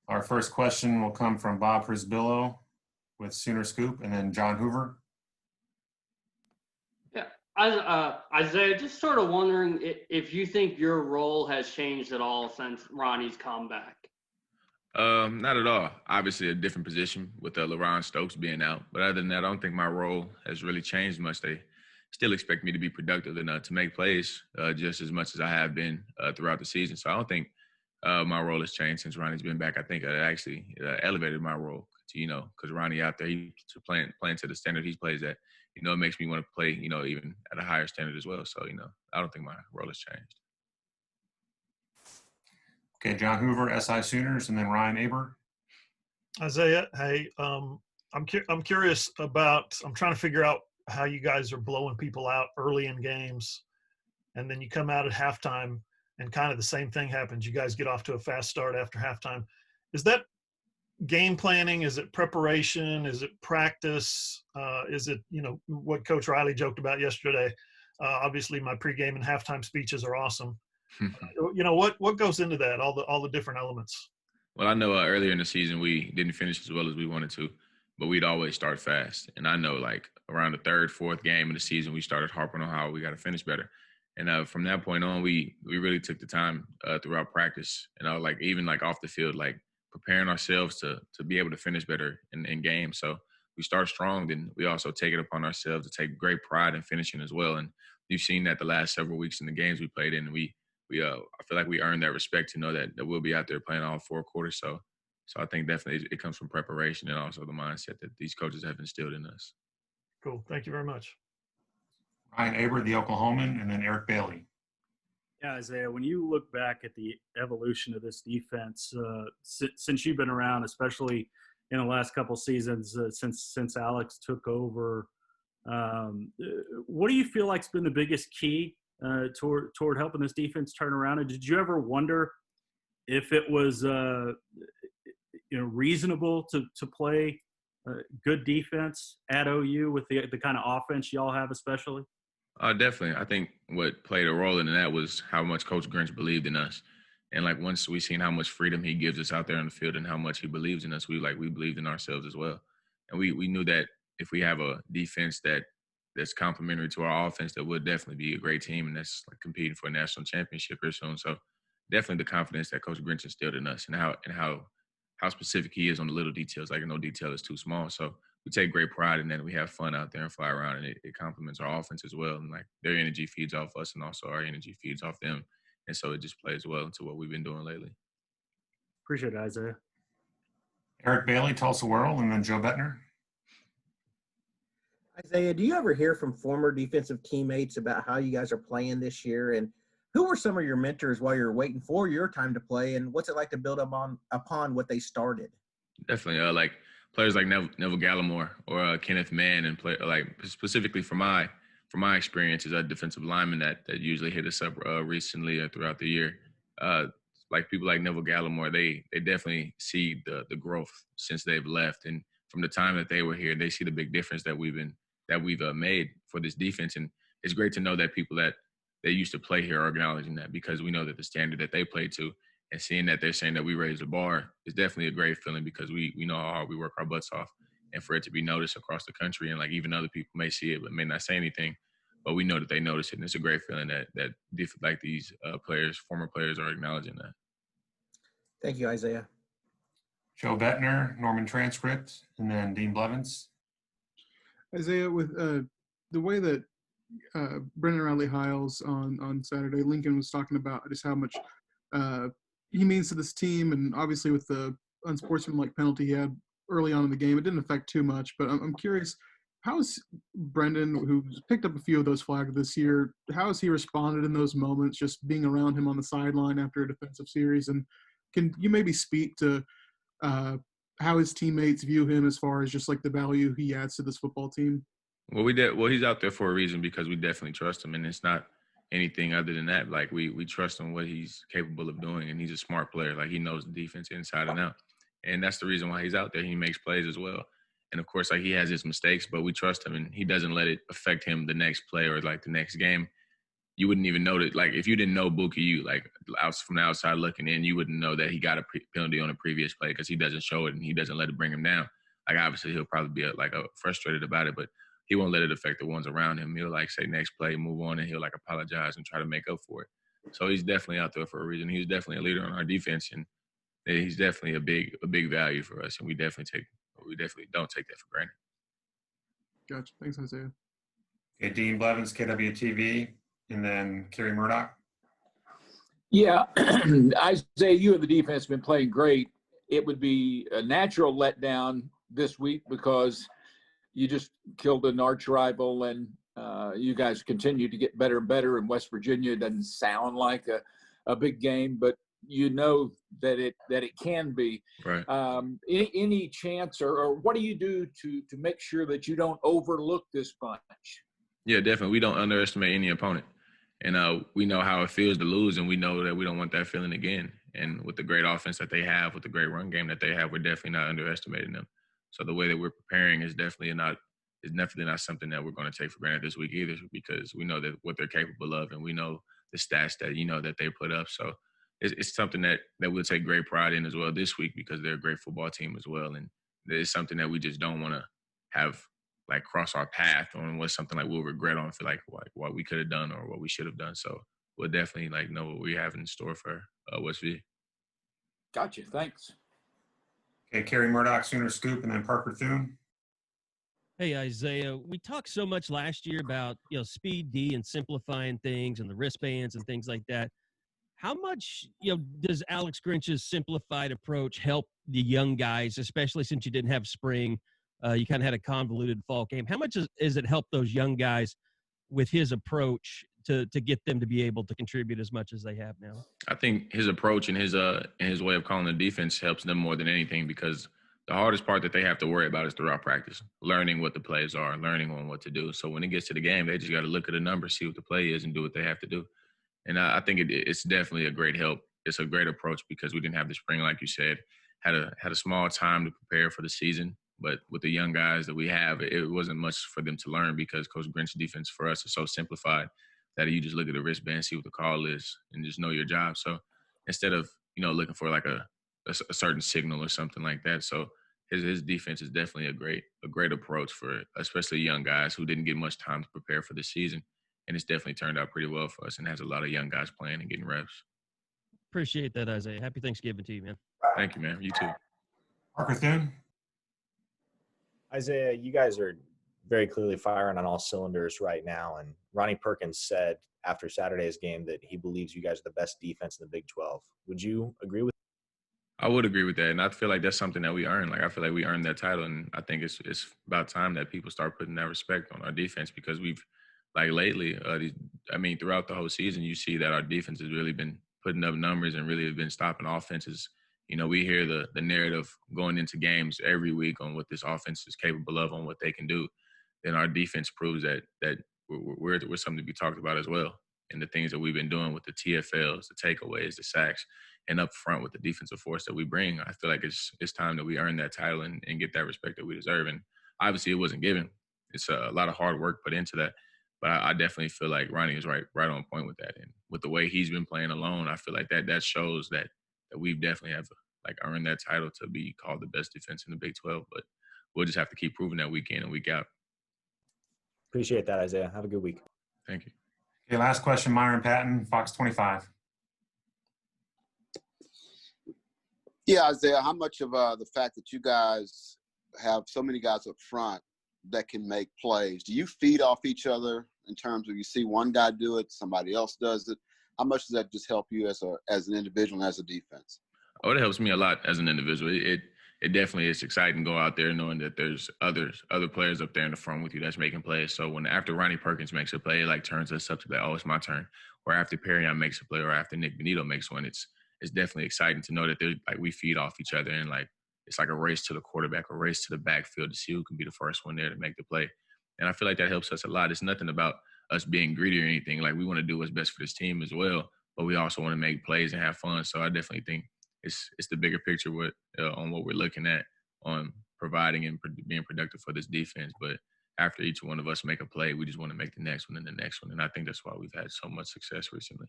Our first question will come from Bob Frisbillo with Sooner Scoop, and then John Hoover. Yeah, Isaiah, just sort of wondering if you think your role has changed at all since Ronnie's come back. Not at all. Obviously, a different position with LaRon Stokes being out. But other than that, I don't think my role has really changed much. They still expect me to be productive and to make plays just as much as I have been throughout the season. So I don't think my role has changed since Ronnie's been back. I think it actually elevated my role to, because Ronnie out there, he's playing to the standard he plays at. It makes me want to play, even at a higher standard as well. So, I don't think my role has changed. Okay, John Hoover, SI Sooners, and then Ryan Aber. Isaiah, hey, I'm curious about. I'm trying to figure out how you guys are blowing people out early in games, and then you come out at halftime, and kind of the same thing happens. You guys get off to a fast start after halftime. Is that game planning? Is it preparation? Is it practice? Is it what Coach Riley joked about yesterday? Obviously, my pregame and halftime speeches are awesome. What goes into that? All the different elements. Well, I know earlier in the season we didn't finish as well as we wanted to, but we'd always start fast. And I know like around the third, fourth game of the season, we started harping on how we got to finish better. And from that point on, we really took the time throughout practice and even off the field, like preparing ourselves to be able to finish better in games. So we start strong, then we also take it upon ourselves to take great pride in finishing as well. And you've seen that the last several weeks in the games we played in. I feel like we earned that respect to know that we'll be out there playing all four quarters. So I think definitely it comes from preparation and also the mindset that these coaches have instilled in us. Cool. Thank you very much. Ryan Aber, the Oklahoman, and then Eric Bailey. Yeah, Isaiah, when you look back at the evolution of this defense since you've been around, especially in the last couple seasons since Alex took over, what do you feel like's been the biggest key toward helping this defense turn around? And did you ever wonder if it was reasonable to play good defense at OU with the kind of offense y'all have, especially? Definitely. I think what played a role in that was how much Coach Grinch believed in us. And once we seen how much freedom he gives us out there on the field and how much he believes in us, we believed in ourselves as well. And we knew that if we have a defense that's complementary to our offense, that would definitely be a great team, and that's competing for a national championship here soon. So definitely the confidence that Coach Grinch instilled in us and how specific he is on the little details. No detail is too small. So we take great pride in that. We have fun out there and fly around, and it complements our offense as well. And their energy feeds off us, and also our energy feeds off them. And so it just plays well into what we've been doing lately. Appreciate it, Isaiah. Eric Bailey, Tulsa Whirl, and then Joe Bettner. Isaiah, do you ever hear from former defensive teammates about how you guys are playing this year? And who were some of your mentors while you're waiting for your time to play? And what's it like to build upon what they started? Definitely. Players like Neville Gallimore or Kenneth Mann, and specifically for my experience as a defensive lineman that usually hit us up recently or throughout the year. People like Neville Gallimore, they definitely see the growth since they've left, and from the time that they were here, they see the big difference that we've made for this defense. And it's great to know that people that they used to play here are acknowledging that, because we know that the standard that they played to, and seeing that they're saying that we raised the bar is definitely a great feeling, because we know how hard we work our butts off, and for it to be noticed across the country, and even other people may see it but may not say anything, but we know that they notice it, and it's a great feeling that these former players are acknowledging that. Thank you, Isaiah. Joe Bettner, Norman Transcript, and then Dean Blevins. Isaiah, with the way that Brenden Riley Hiles on Saturday, Lincoln was talking about just how much he means to this team, and obviously with the unsportsmanlike penalty he had early on in the game, it didn't affect too much. But I'm curious, how has Brenden, who's picked up a few of those flags this year, how has he responded in those moments, just being around him on the sideline after a defensive series? And can you maybe speak to how his teammates view him as far as just the value he adds to this football team? Well, he's out there for a reason, because we definitely trust him, and it's not anything other than that. We trust him, what he's capable of doing, and he's a smart player. He knows the defense inside and out, and that's the reason why he's out there. He makes plays as well, and of course, he has his mistakes, but we trust him, and he doesn't let it affect him the next play or the next game. you wouldn't even know that. Like if you didn't know Buki, you like out from the outside looking in, you wouldn't know that he got a penalty on a previous play because he doesn't show it and he doesn't let it bring him down. Like obviously he'll probably be frustrated about it, but he won't let it affect the ones around him. He'll like say next play, move on, and he'll like apologize and try to make up for it. So he's definitely out there for a reason. He's definitely a leader on our defense, and he's definitely a big value for us. And we definitely don't take that for granted. Gotcha. Thanks, Isaiah. Okay, Dean Blevins, KWTV, and then Kerry Murdoch. Yeah, Isaiah, you and the defense have been playing great. It would be a natural letdown this week because you just killed an arch rival, and you guys continue to get better and better. In West Virginia, it doesn't sound like a big game, but you know that it can be. Right. Any chance, or what do you do to make sure that you don't overlook this bunch? Yeah, definitely. We don't underestimate any opponent. And we know how it feels to lose, and we know that we don't want that feeling again. And with the great offense that they have, with the great run game that they have, we're definitely not underestimating them. So the way that we're preparing is definitely not something that we're going to take for granted this week either, because we know that what they're capable of, and we know the stats that that they put up. So it's something that we'll take great pride in as well this week, because they're a great football team as well, and it's something that we just don't want to have like cross our path on was something like we'll regret on for like what we could have done or what we should have done. So we'll definitely like know what we have in store for West V. Gotcha. Thanks. Okay, Kerry Murdoch, Sooner Scoop, and then Parker Thune. Hey, Isaiah, we talked so much last year about, speed D and simplifying things and the wristbands and things like that. How much, does Alex Grinch's simplified approach help the young guys, especially since you didn't have spring? You kind of had a convoluted fall game. How much is it help those young guys with his approach to get them to be able to contribute as much as they have now? I think his approach and his way of calling the defense helps them more than anything, because the hardest part that they have to worry about is throughout practice, learning what the plays are, learning on what to do. So when it gets to the game, they just got to look at the numbers, see what the play is, and do what they have to do. And I think it's definitely a great help. It's a great approach because we didn't have the spring, like you said, had a small time to prepare for the season. But with the young guys that we have, it wasn't much for them to learn, because Coach Grinch's defense for us is so simplified that you just look at the wristband, see what the call is, and just know your job. So instead of, looking for like a certain signal or something like that. So his defense is definitely a great approach for especially young guys who didn't get much time to prepare for the season. And it's definitely turned out pretty well for us, and has a lot of young guys playing and getting reps. Appreciate that, Isaiah. Happy Thanksgiving to you, man. Thank you, man. You too. Parker Thune. Isaiah, you guys are very clearly firing on all cylinders right now. And Ronnie Perkins said after Saturday's game that he believes you guys are the best defense in the Big 12. Would you agree with that? I would agree with that. And I feel like that's something that we earned. Like, I feel like we earned that title. And I think it's about time that people start putting that respect on our defense, because we've, like lately, throughout the whole season, you see that our defense has really been putting up numbers and really have been stopping offenses. We hear the narrative going into games every week on what this offense is capable of, on what they can do. Then our defense proves that we're something to be talked about as well. And the things that we've been doing with the TFLs, the takeaways, the sacks, and up front with the defensive force that we bring, I feel like it's time that we earn that title and get that respect that we deserve. And obviously it wasn't given. It's a lot of hard work put into that. But I definitely feel like Ronnie is right on point with that. And with the way he's been playing alone, I feel like that shows that we've definitely have earned that title to be called the best defense in the Big 12. But we'll just have to keep proving that week in and week out. Appreciate that, Isaiah. Have a good week. Thank you. Okay, last question, Myron Patton, Fox 25. Yeah, Isaiah, how much of the fact that you guys have so many guys up front that can make plays, do you feed off each other in terms of you see one guy do it, somebody else does it? How much does that just help you as an individual and as a defense? Oh, it helps me a lot as an individual. It definitely is exciting to go out there knowing that there's other players up there in the front with you that's making plays. So after Ronnie Perkins makes a play, it turns us up to that, oh, it's my turn. Or after Perrion makes a play, or after Nick Benito makes one, it's definitely exciting to know that we feed off each other, and it's like a race to the quarterback, a race to the backfield to see who can be the first one there to make the play. And I feel like that helps us a lot. It's nothing about us being greedy or anything. We want to do what's best for this team as well, but we also want to make plays and have fun. So I definitely think it's the bigger picture on what we're looking at on providing and being productive for this defense. But after each one of us make a play, we just want to make the next one and the next one. And I think that's why we've had so much success recently.